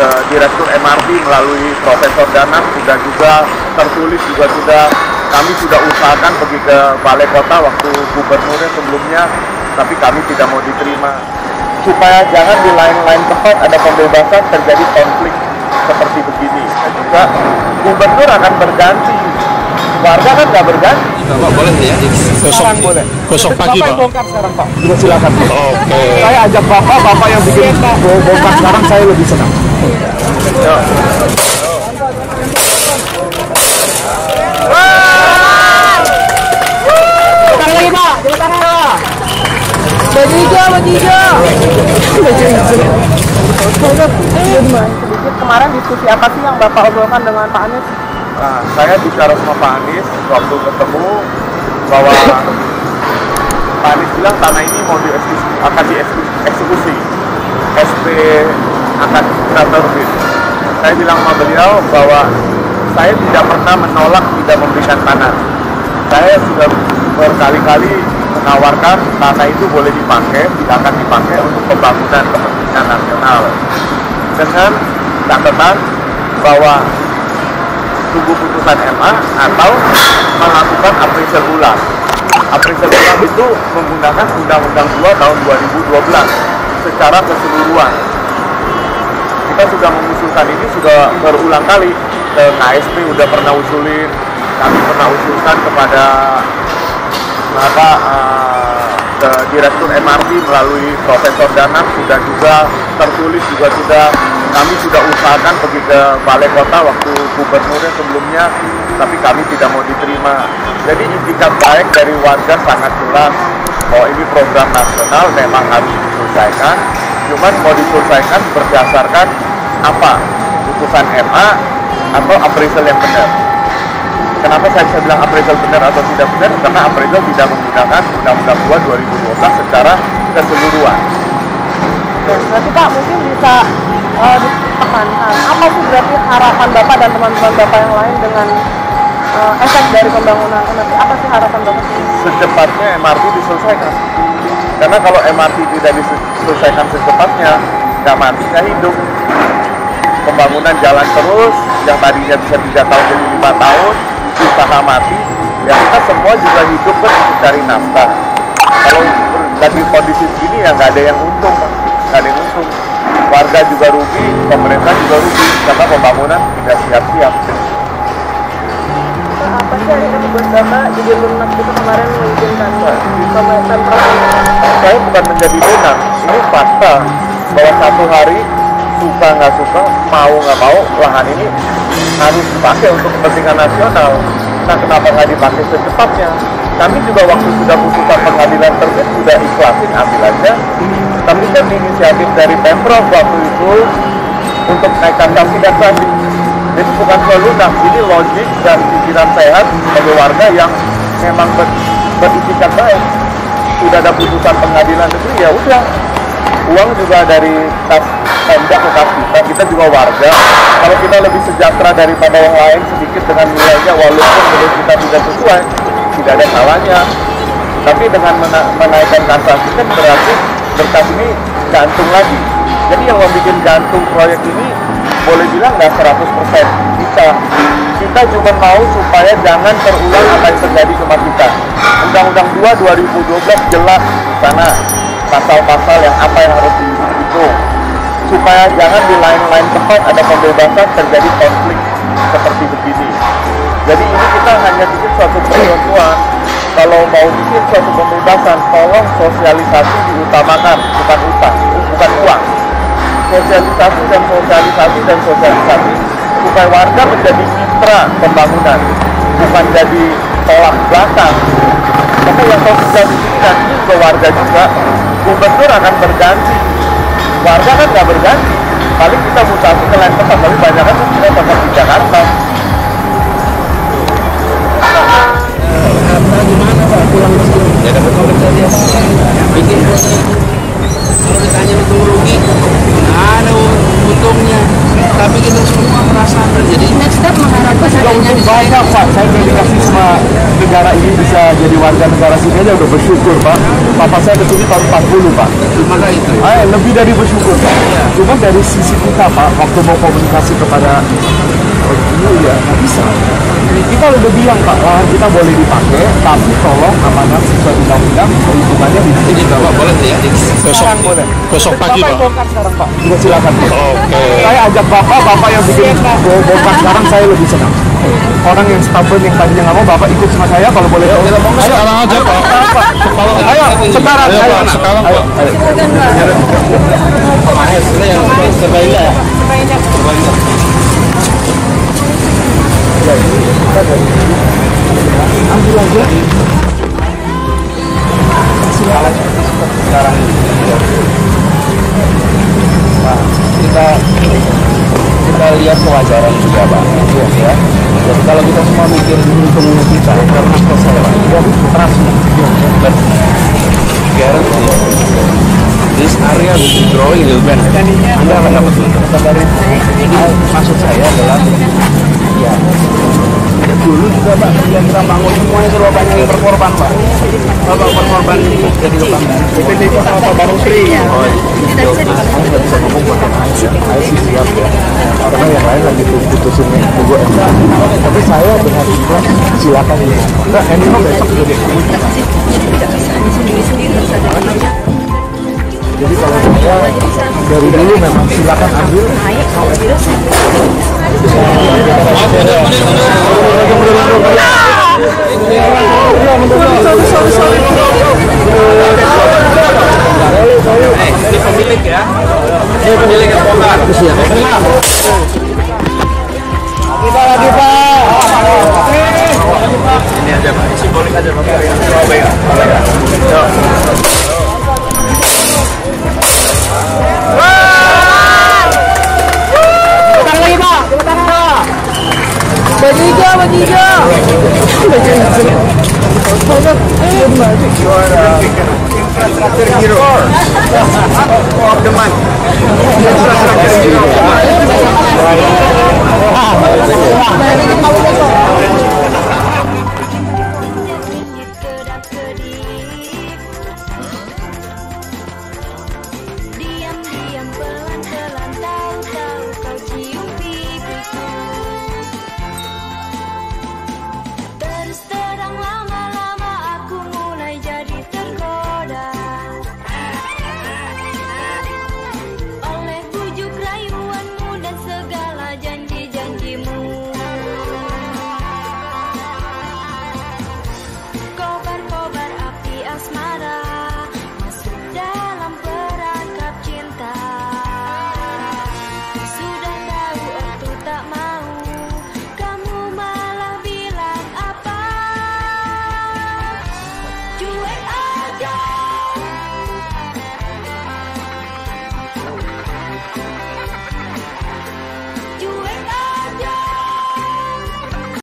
ke Direktur MRT melalui Profesor Danas, sudah juga tertulis juga sudah kami sudah usahakan pergi ke Balai Kota waktu gubernurnya sebelumnya, tapi kami tidak mau diterima. Supaya jangan di lain-lain tempat ada pembebasan terjadi konflik seperti begini. Dan juga gubernur akan berganti, warga kan nggak berganti. Pak, boleh ya? Sekarang boleh. Besok pagi, Pak. Bongkar sekarang, Pak. Juga silakan. Oke. Saya ajak bapak yang bikin bongkar sekarang, saya lebih senang. Yo. Sekarang lagi, Pak. Jalan tangan. Baju hijau, baju hijau. Kemarin diskusi apa sih yang Bapak obrolkan dengan Pak Anies? Nah, saya bicara sama Pak Anies waktu ketemu bahwa Pak Anies bilang tanah ini mau akan dieksekusi, SP akan terbit. Saya bilang sama beliau bahwa saya tidak pernah menolak tidak memberikan tanah. Saya sudah berkali-kali menawarkan tanah itu boleh dipakai, tidak akan dipakai untuk pembangunan kepentingan nasional. Dengan catatan bahwa tunggu putusan MA atau melakukan appraisal ulang. Appraisal ulang itu menggunakan Undang-Undang 2 tahun 2012 secara keseluruhan. Kita sudah mengusulkan ini sudah berulang kali ke KSP, udah pernah usulin, kami pernah usulkan kepada ke Direktur MRT melalui Profesor Danas, sudah juga tertulis juga sudah kami sudah usahakan pergi ke Balai Kota waktu gubernurnya sebelumnya, tapi kami tidak mau diterima. Jadi itikat baik dari warga sangat jelas bahwa ini program nasional memang harus diselesaikan, cuman mau diselesaikan berdasarkan apa? Putusan MA atau appraisal yang benar. Kenapa saya bisa bilang appraisal benar atau tidak benar? Karena appraisal tidak menggunakan Undang-Undang 2 2012 secara keseluruhan. Berarti Pak mungkin bisa ditekankan apa sih berarti harapan Bapak dan teman-teman Bapak yang lain dengan efek dari pembangunan MRT? Apa sih harapan Bapak? Secepatnya MRT diselesaikan. Karena kalau MRT tidak diselesaikan secepatnya, nggak mati nggak hidup. Pembangunan jalan terus, yang tadinya bisa 3 tahun jadi 5 tahun, usaha mati, ya kita semua juga hidup kan untuk cari nafkah. Kalau lagi kondisi begini ya nggak ada yang untung, nggak ada yang untung. Warga juga rugi, pemerintah juga rugi, karena pembangunan tidak siap-siap. Apa sih yang membuat Bapak jadi lunak itu kemarin mengizinkan pemerintahan? Saya bukan menjadi lunak, ini fakta bahwa satu hari suka nggak suka, mau nggak mau, lahan ini harus dipakai untuk kepentingan nasional. Nah, kenapa nggak dipakai secepatnya? Kami juga waktu sudah putusan pengadilan terbit sudah ikhlasin, ambil aja. Tapi kan inisiatif dari Pemprov waktu itu untuk naikkan sanksi dan sanksi. Jadi bukan soal lunak, ini logik dan pikiran sehat sebagai warga yang memang beritikat baik. Sudah ada putusan pengadilan negeri, ya udah. Uang juga dari kas Pemda ke kas kita juga warga. Kalau kita lebih sejahtera daripada yang lain sedikit dengan nilainya, walaupun menurut kita tidak sesuai, tidak ada salahnya. Tapi dengan menaikkan kasasi kan berarti berkas ini gantung lagi. Jadi yang membuat gantung proyek ini boleh bilang nggak 100% kita cuma mau supaya jangan terulang apa yang terjadi sama kita. Undang-Undang 2 2012 jelas di sana pasal-pasal yang apa yang harus dihitung, supaya jangan di lain-lain tempat ada pembebasan terjadi konflik seperti begini. Jadi ini kita hanya bikin suatu pertemuan. Kalau mau bikin suatu pembebasan, tolong sosialisasi diutamakan, bukan utang, bukan uang. Sosialisasi dan sosialisasi dan sosialisasi supaya warga menjadi mitra pembangunan, bukan jadi tolak belakang. Maka yang sosialisasi nanti juga warga juga, gubernur akan berganti, warga kan nggak berganti. Paling kita mutasi ke lain tempat, tapi banyak kan kita tetap di Jakarta. Gimana Pak pulang ke sini? Ya dapat kompensasi apa? Bikin kalau ditanya untung rugi, nggak ada untungnya. Tapi kita semua merasakan. Jadi next step mengharapkan adanya banyak Pak, saya dedikasi sama negara ini. bisa jadi warga negara sini aja udah bersyukur Pak. Papa saya kesini tahun 40 Pak. Maka itu. Lebih dari bersyukur Pak. Cuma dari sisi kita Pak, waktu mau komunikasi kepada ya nggak bisa. Kita udah bilang Pak, lahan kita boleh dipakai, tapi tolong amanat sesuai undang-undang, perhitungannya di Jadi Bapak boleh ya? Besok pagi Pak. bongkar sekarang Pak. Juga silakan Pak. Oke. Saya ajak Bapak yang bikin bongkar sekarang saya lebih senang. Orang yang stubborn yang tadinya nggak mau, Bapak ikut sama saya kalau boleh tahu. Sekarang aja Pak. Ayo, sekarang. Ayo Pak, sekarang Pak. Terbaiknya. Ambil aja. Sekarang Pak, kita lihat kewajaran juga Pak. Ya. Jadi kalau kita semua mikir untung kita karena selesai Pak. Ya, trust me. But guarantee this area will be growing a little bit. Anda akan dapat untung dari ini. Maksud saya adalah ya dulu juga Pak, yang kita bangun semuanya selalu banyak yang berkorban Pak. Bapak berkorban ini jadi kebanggaan. Dipilih sama Pak Bang Sri. Oh, saya nggak bisa ngomong pakai saya sih siap ya. Karena yang lain lagi putusin tunggu MK. Tapi saya dengan ikhlas silakan ini. Enggak, ini besok juga jadi kalau saya dari dulu memang silakan ambil. Ini pemilik ya. Ini pemilik yang bongkar. Kita lagi Pak. Ini aja Pak. Simbolik aja Pak. Baju hijau. Infrastructure hero of the month. Infrastructure hero.